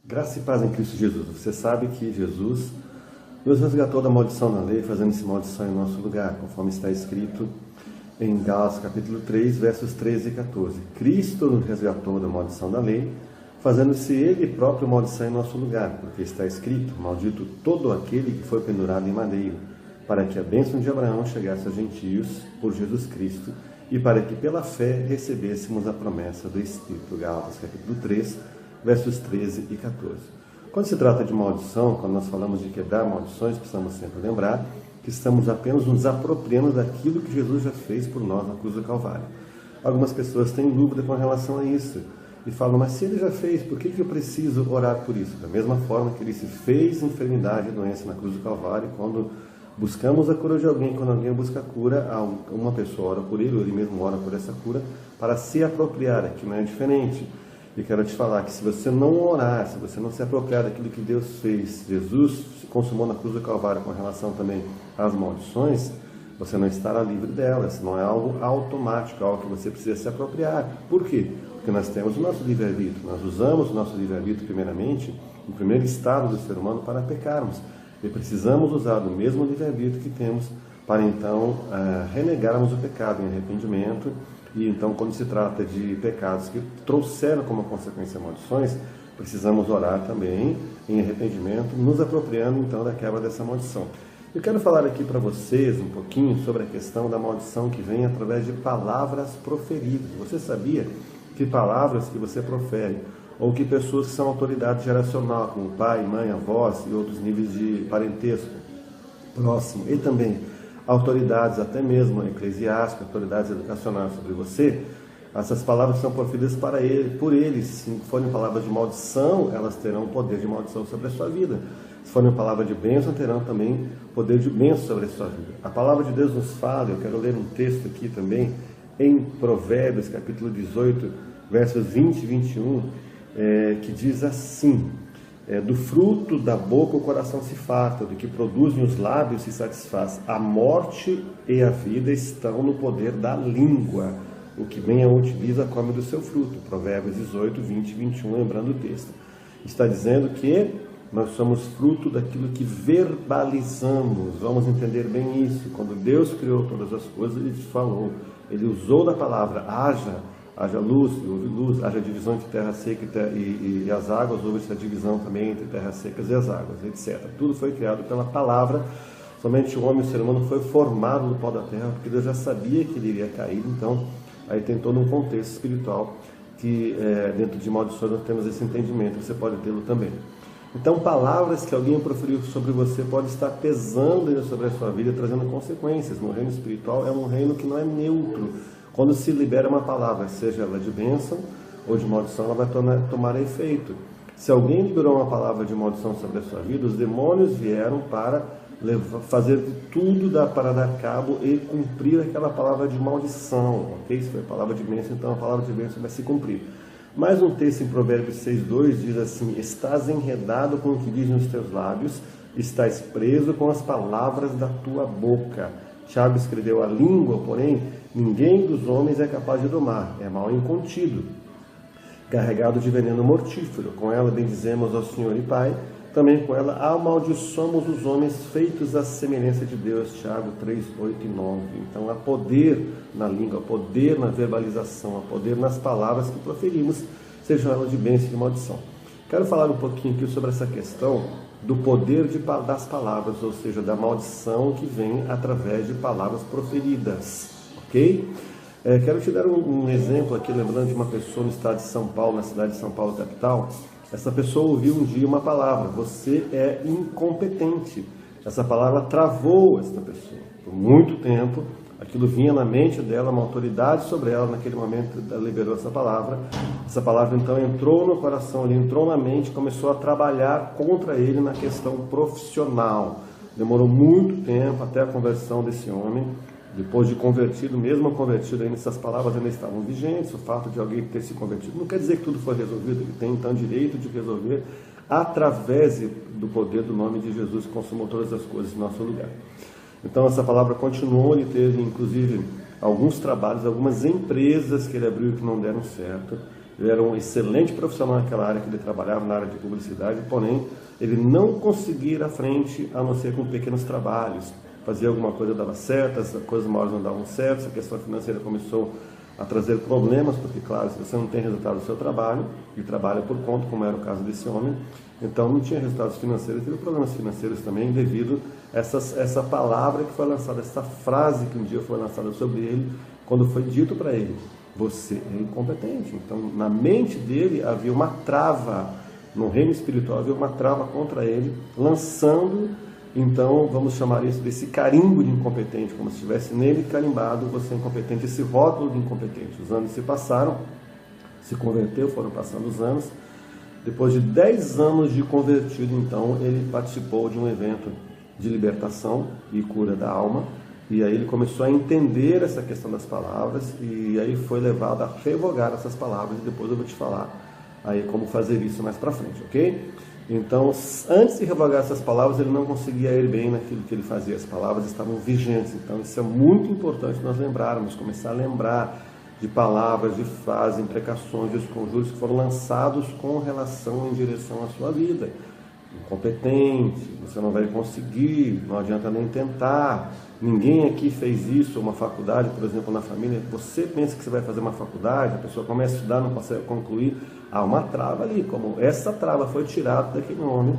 Graça e paz em Cristo Jesus. Você sabe que Jesus nos resgatou da maldição da lei, fazendo-se maldição em nosso lugar, conforme está escrito em Gálatas capítulo 3, versos 13 e 14. Cristo nos resgatou da maldição da lei, fazendo-se Ele próprio maldição em nosso lugar, porque está escrito: maldito todo aquele que foi pendurado em madeiro, para que a bênção de Abraão chegasse aos gentios por Jesus Cristo, e para que pela fé recebêssemos a promessa do Espírito. Gálatas capítulo 3, versos 13 e 14. Quando se trata de maldição, quando nós falamos de quebrar maldições, precisamos sempre lembrar que estamos apenas nos apropriando daquilo que Jesus já fez por nós na cruz do Calvário. Algumas pessoas têm dúvida com relação a isso e falam: mas se ele já fez, por que eu preciso orar por isso? Da mesma forma que ele se fez enfermidade e doença na cruz do Calvário, quando buscamos a cura de alguém, quando alguém busca a cura, uma pessoa ora por ele, ou ele mesmo ora por essa cura, para se apropriar. Aqui não é diferente. E quero te falar que se você não orar, se você não se apropriar daquilo que Deus fez, Jesus se consumou na cruz do Calvário com relação também às maldições, você não estará livre delas. Não é algo automático, é algo que você precisa se apropriar. Por quê? Porque nós temos o nosso livre-arbítrio. Nós usamos o nosso livre-arbítrio primeiramente, no primeiro estado do ser humano, para pecarmos. E precisamos usar o mesmo livre-arbítrio que temos para então renegarmos o pecado em arrependimento. E então, quando se trata de pecados que trouxeram como consequência maldições, precisamos orar também em arrependimento, nos apropriando então da quebra dessa maldição. Eu quero falar aqui para vocês um pouquinho sobre a questão da maldição que vem através de palavras proferidas. Você sabia que palavras que você profere, ou que pessoas que são autoridade geracional, como pai, mãe, avós e outros níveis de parentesco próximo, e também autoridades, até mesmo eclesiásticas, autoridades educacionais sobre você, essas palavras são proferidas por eles. Se forem palavras de maldição, elas terão o poder de maldição sobre a sua vida. Se forem palavras de bênção, terão também poder de bênção sobre a sua vida. A palavra de Deus nos fala, eu quero ler um texto aqui também, em Provérbios, capítulo 18, versos 20 e 21, que diz assim: do fruto da boca o coração se farta, do que produzem os lábios se satisfaz. A morte e a vida estão no poder da língua. O que bem a utiliza come do seu fruto. Provérbios 18, 20 e 21, lembrando o texto. Está dizendo que nós somos fruto daquilo que verbalizamos. Vamos entender bem isso. Quando Deus criou todas as coisas, Ele falou, Ele usou da palavra: haja luz, e houve luz, haja divisão entre terra seca e as águas, houve essa divisão também entre terras secas e as águas, etc. Tudo foi criado pela palavra. Somente o homem, o ser humano, foi formado do pó da terra, porque Deus já sabia que ele iria cair. Então, aí tem todo um contexto espiritual que dentro de maldições nós temos esse entendimento, você pode tê-lo também. Então, palavras que alguém proferiu sobre você pode estar pesando sobre a sua vida, trazendo consequências. No reino espiritual é um reino que não é neutro. Quando se libera uma palavra, seja ela de bênção ou de maldição, ela vai tomar efeito. Se alguém liberou uma palavra de maldição sobre a sua vida, os demônios vieram para fazer de tudo para dar cabo e cumprir aquela palavra de maldição. Ok? Se foi a palavra de bênção, então a palavra de bênção vai se cumprir. Mais um texto em Provérbios 6,2 diz assim: estás enredado com o que dizem os teus lábios, estás preso com as palavras da tua boca. Tiago escreveu: a língua, porém, ninguém dos homens é capaz de domar, é mal incontido, carregado de veneno mortífero. Com ela bendizemos ao Senhor e Pai, também com ela amaldiçoamos os homens feitos à semelhança de Deus. Tiago 3, 8 e 9. Então há poder na língua, há poder na verbalização, há poder nas palavras que proferimos, sejam elas de bênção e de maldição. Quero falar um pouquinho aqui sobre essa questão do poder das palavras, ou seja, da maldição que vem através de palavras proferidas, ok? Quero te dar um exemplo aqui, lembrando de uma pessoa no estado de São Paulo, na cidade de São Paulo, capital. Essa pessoa ouviu um dia uma palavra: você é incompetente. Essa palavra travou essa pessoa por muito tempo. Aquilo vinha na mente dela, uma autoridade sobre ela, naquele momento ela liberou essa palavra. Essa palavra então entrou no coração, ele entrou na mente, começou a trabalhar contra ele na questão profissional. Demorou muito tempo até a conversão desse homem. Depois de convertido, mesmo convertido, ainda essas palavras ainda estavam vigentes. O fato de alguém ter se convertido não quer dizer que tudo foi resolvido. Ele tem então direito de resolver através do poder do nome de Jesus, que consumou todas as coisas em nosso lugar. Então essa palavra continuou, ele teve inclusive alguns trabalhos, algumas empresas que ele abriu que não deram certo. Ele era um excelente profissional naquela área que ele trabalhava, na área de publicidade, porém, ele não conseguia ir à frente, a não ser com pequenos trabalhos. Fazia alguma coisa, dava certo, as coisas maiores não davam certo, a questão financeira começou a trazer problemas, porque, claro, se você não tem resultado do seu trabalho, e trabalha por conta, como era o caso desse homem, então não tinha resultados financeiros, teve problemas financeiros também, devido a essa palavra que foi lançada, essa frase que um dia foi lançada sobre ele, quando foi dito para ele: você é incompetente. Então, na mente dele havia uma trava, no reino espiritual havia uma trava contra ele, lançando, então, vamos chamar isso desse carimbo de incompetente, como se estivesse nele carimbado: você é incompetente, esse rótulo de incompetente. Os anos se passaram, se converteu, foram passando os anos. Depois de 10 anos de convertido, então, ele participou de um evento de libertação e cura da alma, e aí ele começou a entender essa questão das palavras, e aí foi levado a revogar essas palavras, e depois eu vou te falar aí como fazer isso mais para frente, ok? Então, antes de revogar essas palavras, ele não conseguia ir bem naquilo que ele fazia, as palavras estavam vigentes. Então isso é muito importante nós lembrarmos, começar a lembrar de palavras, de frases, imprecações, de conjuros que foram lançados com relação em direção à sua vida. Incompetente, você não vai conseguir, não adianta nem tentar, ninguém aqui fez isso. Uma faculdade, por exemplo, na família, você pensa que você vai fazer uma faculdade, a pessoa começa a estudar, não consegue concluir, há uma trava ali. Como essa trava foi tirada daquele homem,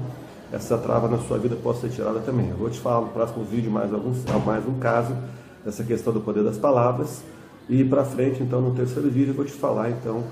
essa trava na sua vida pode ser tirada também. Eu vou te falar no próximo vídeo mais um caso dessa questão do poder das palavras, e para frente, então, no terceiro vídeo eu vou te falar, então,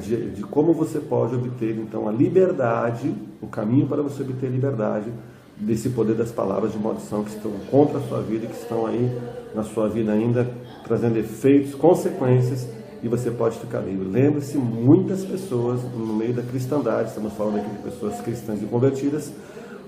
de como você pode obter, então, a liberdade, o caminho para você obter liberdade desse poder das palavras de maldição que estão contra a sua vida, que estão aí na sua vida ainda, trazendo efeitos, consequências, e você pode ficar livre. Lembre-se, muitas pessoas no meio da cristandade, estamos falando aqui de pessoas cristãs e convertidas,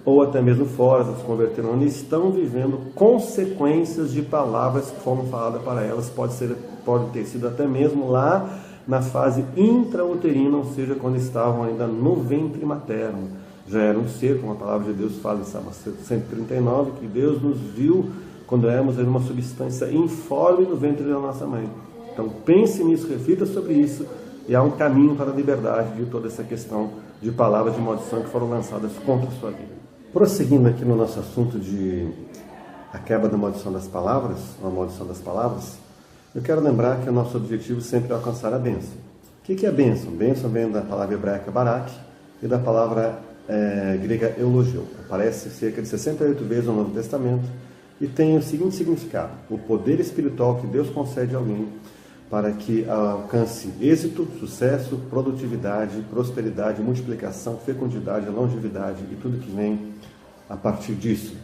ou até mesmo fora, se converteram, estão vivendo consequências de palavras que foram faladas para elas, pode ter sido até mesmo lá na fase intrauterina, ou seja, quando estavam ainda no ventre materno. Já era um ser, como a palavra de Deus fala em Salmo 139, que Deus nos viu quando éramos uma substância informe no ventre da nossa mãe. Então pense nisso, reflita sobre isso, e há um caminho para a liberdade de toda essa questão de palavras de maldição que foram lançadas contra a sua vida. Prosseguindo aqui no nosso assunto de a quebra da maldição das palavras, ou a maldição das palavras, eu quero lembrar que o nosso objetivo sempre é alcançar a bênção. O que é bênção? Bênção vem da palavra hebraica barak e da palavra grega eulogio. Aparece cerca de 68 vezes no Novo Testamento e tem o seguinte significado: o poder espiritual que Deus concede a alguém para que alcance êxito, sucesso, produtividade, prosperidade, multiplicação, fecundidade, longevidade e tudo que vem a partir disso.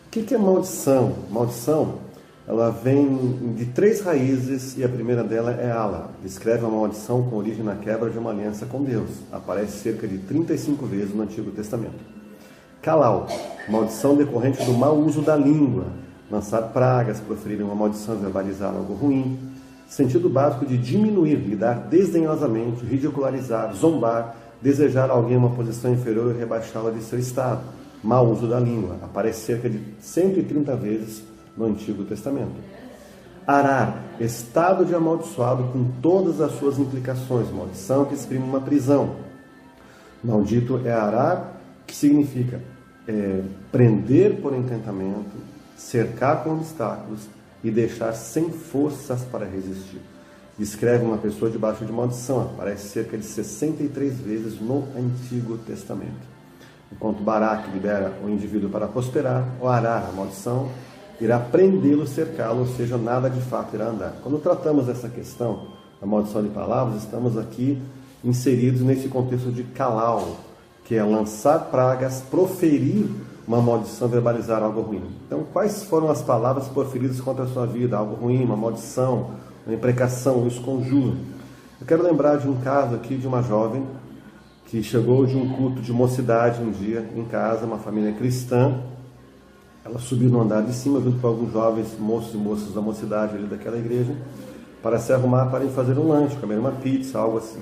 O que é maldição? Maldição, ela vem de 3 raízes, e a primeira dela é ala. Descreve uma maldição com origem na quebra de uma aliança com Deus. Aparece cerca de 35 vezes no Antigo Testamento. Kalal, maldição decorrente do mau uso da língua. Lançar pragas, proferir uma maldição, verbalizar algo ruim. Sentido básico de diminuir, lidar desdenhosamente, ridicularizar, zombar, desejar a alguém uma posição inferior e rebaixá-la de seu estado. Mau uso da língua. Aparece cerca de 130 vezes no Antigo Testamento. Arar, estado de amaldiçoado com todas as suas implicações. Maldição que exprime uma prisão. Maldito é arar, que significa prender por encantamento, cercar com obstáculos e deixar sem forças para resistir. Descreve uma pessoa debaixo de maldição. Aparece cerca de 63 vezes no Antigo Testamento. Enquanto Barak libera o indivíduo para prosperar, o arar, a maldição, irá prendê-lo, cercá-lo, ou seja, nada de fato irá andar. Quando tratamos dessa questão da maldição de palavras, estamos aqui inseridos nesse contexto de kalal, que é lançar pragas, proferir uma maldição, verbalizar algo ruim. Então, quais foram as palavras proferidas contra a sua vida? Algo ruim, uma maldição, uma imprecação, um esconjuro. Eu quero lembrar de um caso aqui de uma jovem que chegou de um culto de mocidade um dia em casa, uma família cristã. Ela subiu no andar de cima junto com alguns jovens moços e moças da mocidade ali daquela igreja para se arrumar para ir fazer um lanche, comer uma pizza, algo assim.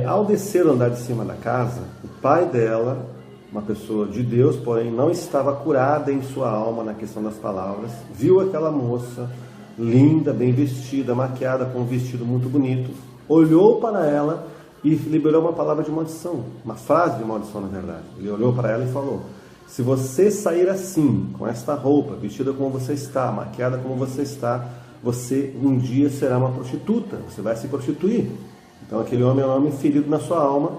Ao descer o andar de cima da casa, o pai dela, uma pessoa de Deus, porém não estava curada em sua alma na questão das palavras, viu aquela moça linda, bem vestida, maquiada, com um vestido muito bonito, olhou para ela e liberou uma palavra de maldição, uma frase de maldição, na verdade. Ele olhou para ela e falou: se você sair assim, com esta roupa, vestida como você está, maquiada como você está, você um dia será uma prostituta, você vai se prostituir. Então aquele homem é um homem ferido na sua alma.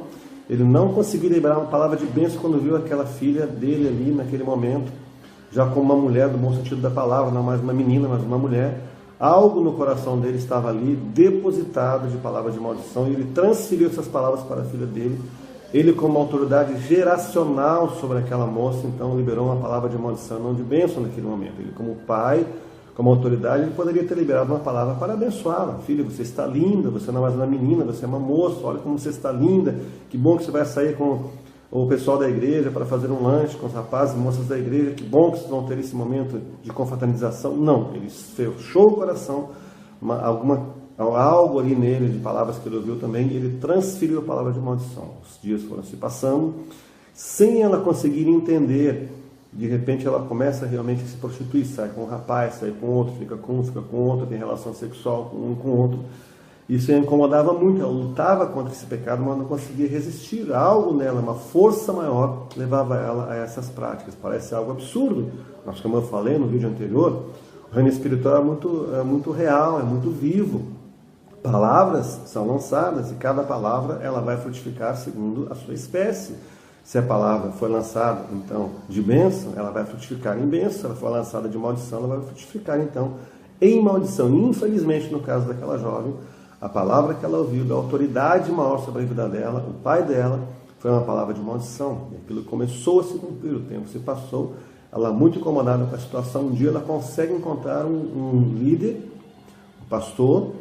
Ele não conseguiu liberar uma palavra de bênção quando viu aquela filha dele ali naquele momento, já como uma mulher, do bom sentido da palavra, não mais uma menina, mas uma mulher. Algo no coração dele estava ali depositado de palavras de maldição, e ele transferiu essas palavras para a filha dele. Ele, como autoridade geracional sobre aquela moça, então liberou uma palavra de maldição, não de bênção naquele momento. Ele, como pai, como autoridade, ele poderia ter liberado uma palavra para abençoá-la. Filha, você está linda, você não é mais uma menina, você é uma moça, olha como você está linda, que bom que você vai sair com o pessoal da igreja para fazer um lanche com os rapazes e moças da igreja, que bom que vocês vão ter esse momento de confraternização. Não, ele fechou o coração, algo ali nele de palavras que ele ouviu também, e ele transferiu a palavra de maldição. Os dias foram se passando, sem ela conseguir entender. De repente ela começa realmente a se prostituir, sai com um rapaz, sai com outro, fica com outro, tem relação sexual com um com outro. Isso a incomodava muito, ela lutava contra esse pecado, mas não conseguia resistir. Algo nela, uma força maior, levava ela a essas práticas. Parece algo absurdo, mas como eu falei no vídeo anterior, o reino espiritual é muito real, é muito vivo. Palavras são lançadas e cada palavra ela vai frutificar segundo a sua espécie. Se a palavra foi lançada, então, de bênção, ela vai frutificar em bênção. Se ela for lançada de maldição, ela vai frutificar, então, em maldição. E, infelizmente, no caso daquela jovem, a palavra que ela ouviu, da autoridade maior sobre a vida dela, o pai dela, foi uma palavra de maldição. E aquilo começou a se cumprir, o tempo se passou. Ela, muito incomodada com a situação, um dia ela consegue encontrar um líder, um pastor,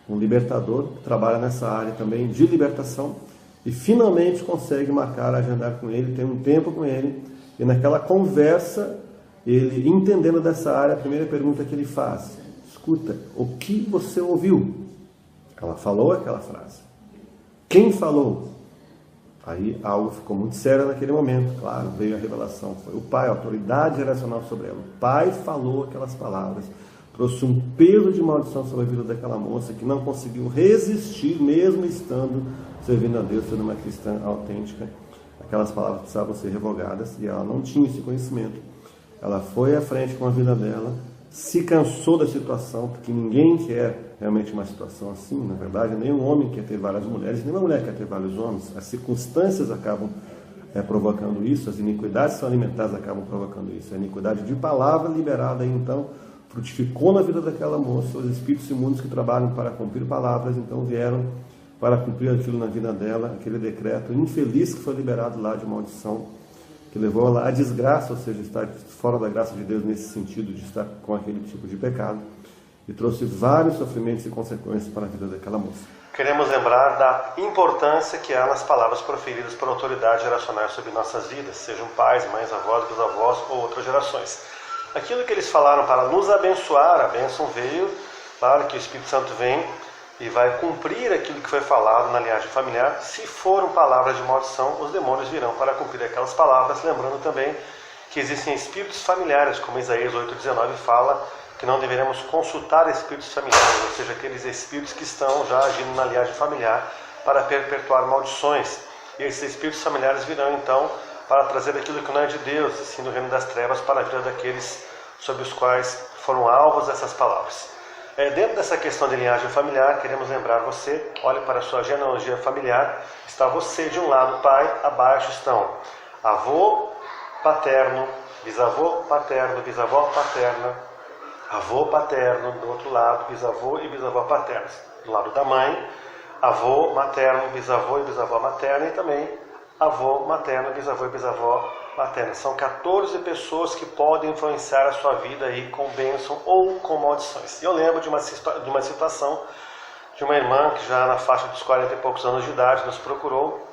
um libertador, que trabalha nessa área também de libertação, e finalmente consegue marcar, agendar com ele, tem um tempo com ele, e naquela conversa, ele entendendo dessa área, a primeira pergunta que ele faz: escuta, o que você ouviu? Ela falou aquela frase. Quem falou? Aí algo ficou muito sério naquele momento, claro, veio a revelação, foi o pai, a autoridade geracional sobre ela. O pai falou aquelas palavras, trouxe um peso de maldição sobre a vida daquela moça, que não conseguiu resistir, mesmo estando servindo a Deus, sendo uma cristã autêntica. Aquelas palavras precisavam ser revogadas, e ela não tinha esse conhecimento. Ela foi à frente com a vida dela, se cansou da situação, porque ninguém quer realmente uma situação assim. Na verdade, nenhum homem quer ter várias mulheres, nenhuma mulher quer ter vários homens. As circunstâncias acabam provocando isso, as iniquidades são alimentadas, acabam provocando isso. A iniquidade de palavra liberada aí, então, frutificou na vida daquela moça. Os espíritos imundos que trabalham para cumprir palavras, então vieram para cumprir aquilo na vida dela, aquele decreto infeliz que foi liberado lá de maldição, que levou ela à desgraça, ou seja, estar fora da graça de Deus nesse sentido de estar com aquele tipo de pecado, e trouxe vários sofrimentos e consequências para a vida daquela moça. Queremos lembrar da importância que há nas palavras proferidas por autoridades geracionais sobre nossas vidas, sejam pais, mães, avós, bisavós ou outras gerações. Aquilo que eles falaram para nos abençoar, a bênção veio, claro que o Espírito Santo vem e vai cumprir aquilo que foi falado na linhagem familiar. Se foram palavras de maldição, os demônios virão para cumprir aquelas palavras, lembrando também que existem espíritos familiares, como Isaías 8,19 fala, que não deveremos consultar espíritos familiares, ou seja, aqueles espíritos que estão já agindo na linhagem familiar para perpetuar maldições. E esses espíritos familiares virão então para trazer aquilo que não é de Deus, assim do reino das trevas, para a vida daqueles sobre os quais foram alvos dessas palavras. Dentro dessa questão de linhagem familiar, queremos lembrar você, olhe para a sua genealogia familiar, está você de um lado, pai, abaixo estão avô paterno, bisavô paterno, bisavó paterna, avô paterno, do outro lado, bisavô e bisavó paternos. Do lado da mãe, avô materno, bisavô e bisavó materna, e também avô materno, bisavô e bisavó materna. São 14 pessoas que podem influenciar a sua vida aí com bênção ou com maldições. Eu lembro de uma situação de uma irmã que já na faixa dos 40 e poucos anos de idade nos procurou,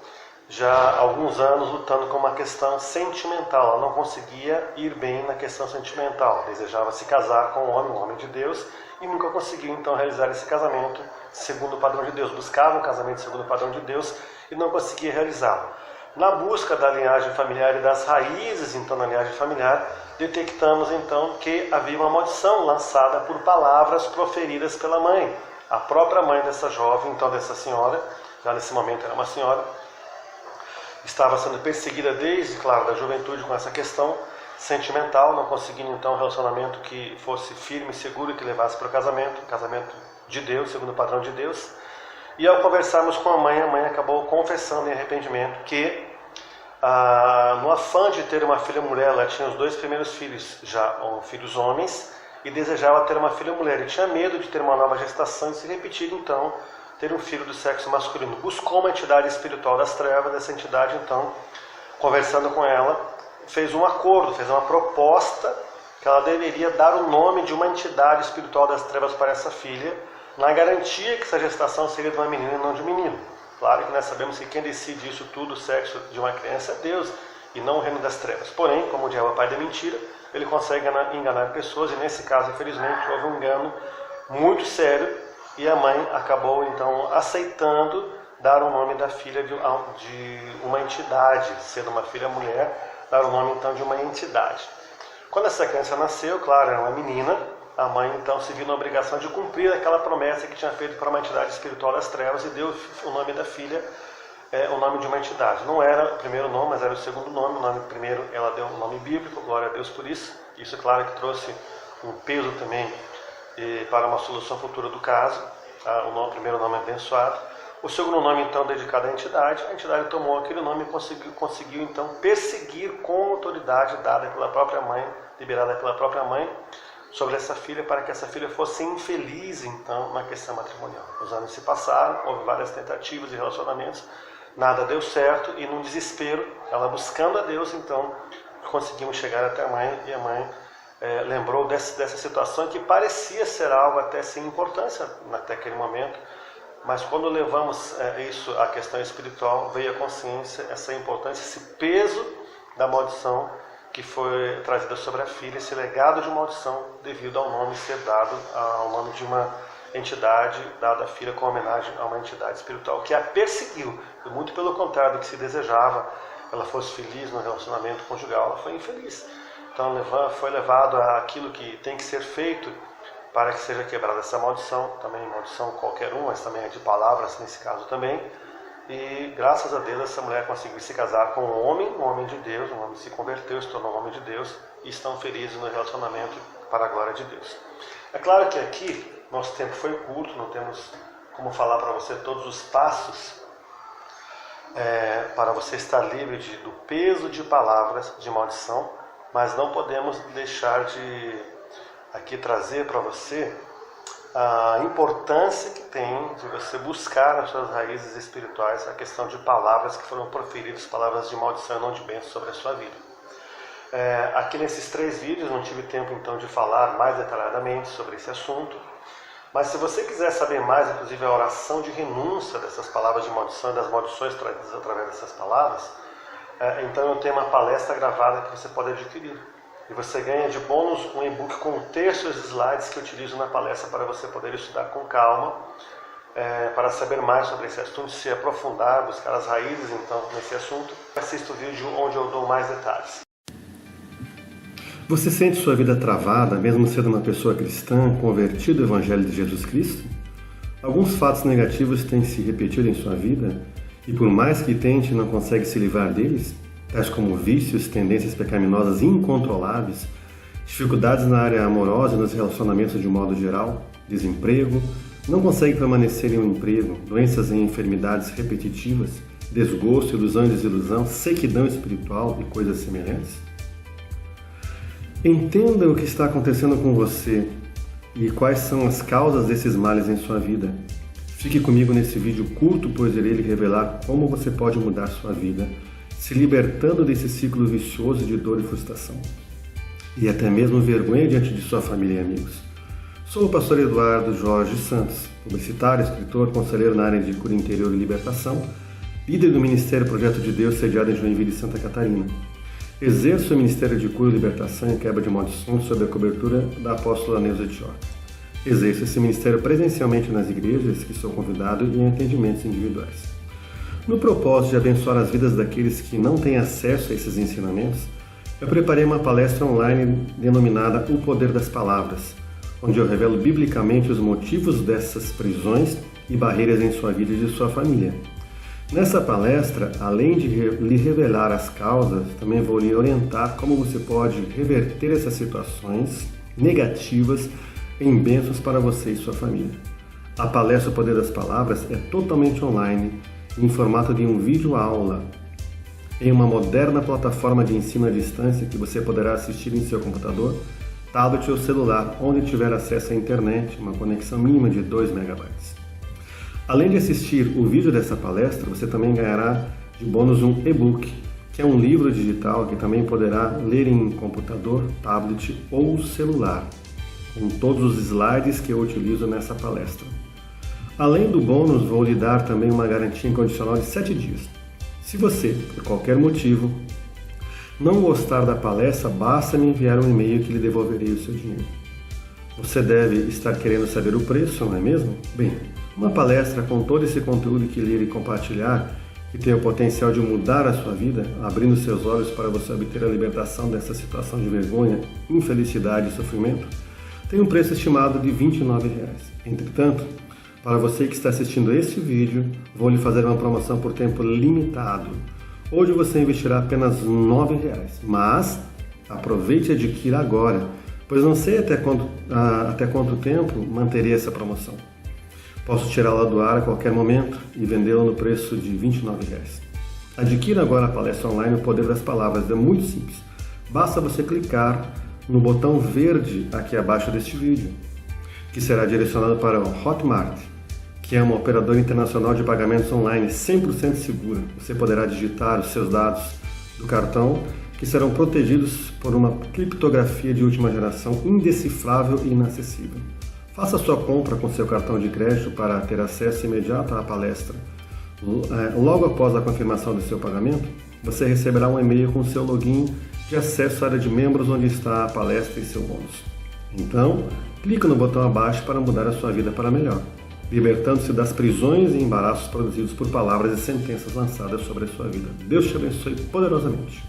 já há alguns anos lutando com uma questão sentimental. Ela não conseguia ir bem na questão sentimental, desejava se casar com um homem de Deus, e nunca conseguiu então realizar esse casamento segundo o padrão de Deus. Buscava um casamento segundo o padrão de Deus e não conseguia realizá-lo. Na busca da linhagem familiar e das raízes então da linhagem familiar, detectamos então que havia uma maldição lançada por palavras proferidas pela mãe. A própria mãe dessa jovem, então dessa senhora, já nesse momento era uma senhora, estava sendo perseguida desde, claro, da juventude com essa questão sentimental, não conseguindo então um relacionamento que fosse firme e seguro e que levasse para o casamento de Deus, segundo o padrão de Deus. E ao conversarmos com a mãe acabou confessando em arrependimento que, no afã de ter uma filha mulher, ela tinha os 2 primeiros filhos, já filhos homens, e desejava ter uma filha mulher, e tinha medo de ter uma nova gestação e se repetir então, ter um filho do sexo masculino. Buscou uma entidade espiritual das trevas, essa entidade então, conversando com ela, fez um acordo, fez uma proposta que ela deveria dar o nome de uma entidade espiritual das trevas para essa filha, na garantia que essa gestação seria de uma menina e não de um menino. Claro que nós sabemos que quem decide isso tudo, o sexo de uma criança, é Deus, e não o reino das trevas. Porém, como o diabo é pai da mentira, ele consegue enganar pessoas, e nesse caso, infelizmente, houve um engano muito sério, e a mãe acabou então aceitando dar o nome da filha de uma entidade, sendo uma filha mulher, dar o nome então de uma entidade. Quando essa criança nasceu, claro, era uma menina, a mãe então se viu na obrigação de cumprir aquela promessa que tinha feito para uma entidade espiritual das trevas e deu o nome da filha, o nome de uma entidade. Não era o primeiro nome, mas era o segundo nome. O nome primeiro ela deu um nome bíblico, glória a Deus por isso. Isso, claro, que trouxe um peso também para uma solução futura do caso. O primeiro nome é abençoado. O segundo nome, então, dedicado à entidade. A entidade tomou aquele nome e conseguiu então, perseguir com autoridade dada pela própria mãe, liberada pela própria mãe, sobre essa filha, para que essa filha fosse infeliz, então, na questão matrimonial. Os anos se passaram, houve várias tentativas de relacionamentos, nada deu certo, e num desespero, ela buscando a Deus, então, conseguimos chegar até a mãe, e a mãe lembrou dessa situação que parecia ser algo até sem importância até aquele momento, mas quando levamos isso à questão espiritual, veio a consciência, essa importância, esse peso da maldição que foi trazida sobre a filha, esse legado de maldição devido ao nome ser dado ao nome de uma entidade, dada à filha com homenagem a uma entidade espiritual que a perseguiu, e muito pelo contrário do que se desejava, ela fosse feliz no relacionamento conjugal, ela foi infeliz. Então foi levado àquilo que tem que ser feito para que seja quebrada essa maldição, também maldição qualquer um, mas também é de palavras nesse caso também. E graças a Deus essa mulher conseguiu se casar com um homem de Deus, um homem se converteu, se tornou um homem de Deus, e estão felizes no relacionamento para a glória de Deus. É claro que aqui nosso tempo foi curto, não temos como falar para você todos os passos para você estar livre do peso de palavras de maldição, mas não podemos deixar de aqui trazer para você a importância que tem de você buscar nas suas raízes espirituais a questão de palavras que foram proferidas, palavras de maldição e não de bênção sobre a sua vida. Aqui nesses 3 vídeos não tive tempo então de falar mais detalhadamente sobre esse assunto, mas se você quiser saber mais, inclusive a oração de renúncia dessas palavras de maldição e das maldições trazidas através dessas palavras, então eu tenho uma palestra gravada que você pode adquirir. E você ganha de bônus um e-book com 1/3 dos slides que eu utilizo na palestra para você poder estudar com calma, para saber mais sobre esse assunto, se aprofundar, buscar as raízes então nesse assunto. Assista o vídeo onde eu dou mais detalhes. Você sente sua vida travada, mesmo sendo uma pessoa cristã, convertida ao Evangelho de Jesus Cristo? Alguns fatos negativos têm se repetido em sua vida e por mais que tente, não consegue se livrar deles? Tais como vícios, tendências pecaminosas incontroláveis, dificuldades na área amorosa e nos relacionamentos de um modo geral, desemprego, não consegue permanecer em um emprego, doenças e enfermidades repetitivas, desgosto, ilusão e desilusão, sequidão espiritual e coisas semelhantes? Entenda o que está acontecendo com você e quais são as causas desses males em sua vida. Fique comigo nesse vídeo curto, pois irei lhe revelar como você pode mudar sua vida, se libertando desse ciclo vicioso de dor e frustração, e até mesmo vergonha diante de sua família e amigos. Sou o pastor Eduardo Jorge Santos, publicitário, escritor, conselheiro na área de cura interior e libertação, líder do Ministério Projeto de Deus, sediado em Joinville, Santa Catarina. Exerço o Ministério de Cura e Libertação e Quebra de Maldições sob a cobertura da apóstola Neuza de York. Exerço esse ministério presencialmente nas igrejas que sou convidado e em atendimentos individuais. No propósito de abençoar as vidas daqueles que não têm acesso a esses ensinamentos, eu preparei uma palestra online denominada O Poder das Palavras, onde eu revelo biblicamente os motivos dessas prisões e barreiras em sua vida e de sua família. Nessa palestra, além de lhe revelar as causas, também vou lhe orientar como você pode reverter essas situações negativas em bênçãos para você e sua família. A palestra O Poder das Palavras é totalmente online, em formato de um vídeo-aula, em uma moderna plataforma de ensino à distância que você poderá assistir em seu computador, tablet ou celular, onde tiver acesso à internet, uma conexão mínima de 2 MB. Além de assistir o vídeo dessa palestra, você também ganhará de bônus um e-book, que é um livro digital que também poderá ler em computador, tablet ou celular, com todos os slides que eu utilizo nessa palestra. Além do bônus, vou lhe dar também uma garantia incondicional de 7 dias. Se você, por qualquer motivo, não gostar da palestra, basta me enviar um e-mail que lhe devolverei o seu dinheiro. Você deve estar querendo saber o preço, não é mesmo? Bem, uma palestra com todo esse conteúdo que ler e compartilhar, que tem o potencial de mudar a sua vida, abrindo seus olhos para você obter a libertação dessa situação de vergonha, infelicidade e sofrimento, tem um preço estimado de R$ 29,00. Entretanto, para você que está assistindo este vídeo, vou lhe fazer uma promoção por tempo limitado. Hoje você investirá apenas R$ 9,00, mas aproveite e adquira agora, pois não sei até quanto tempo manterei essa promoção. Posso tirá-la do ar a qualquer momento e vendê-la no preço de R$ 29,00. Adquira agora a palestra online O Poder das Palavras, é muito simples. Basta você clicar no botão verde aqui abaixo deste vídeo, que será direcionado para o Hotmart, que é uma operadora internacional de pagamentos online 100% segura. Você poderá digitar os seus dados do cartão, que serão protegidos por uma criptografia de última geração indecifrável e inacessível. Faça sua compra com seu cartão de crédito para ter acesso imediato à palestra. Logo após a confirmação do seu pagamento, você receberá um e-mail com seu login de acesso à área de membros, onde está a palestra e seu bônus. Então, clique no botão abaixo para mudar a sua vida para melhor, libertando-se das prisões e embaraços produzidos por palavras e sentenças lançadas sobre a sua vida. Deus te abençoe poderosamente.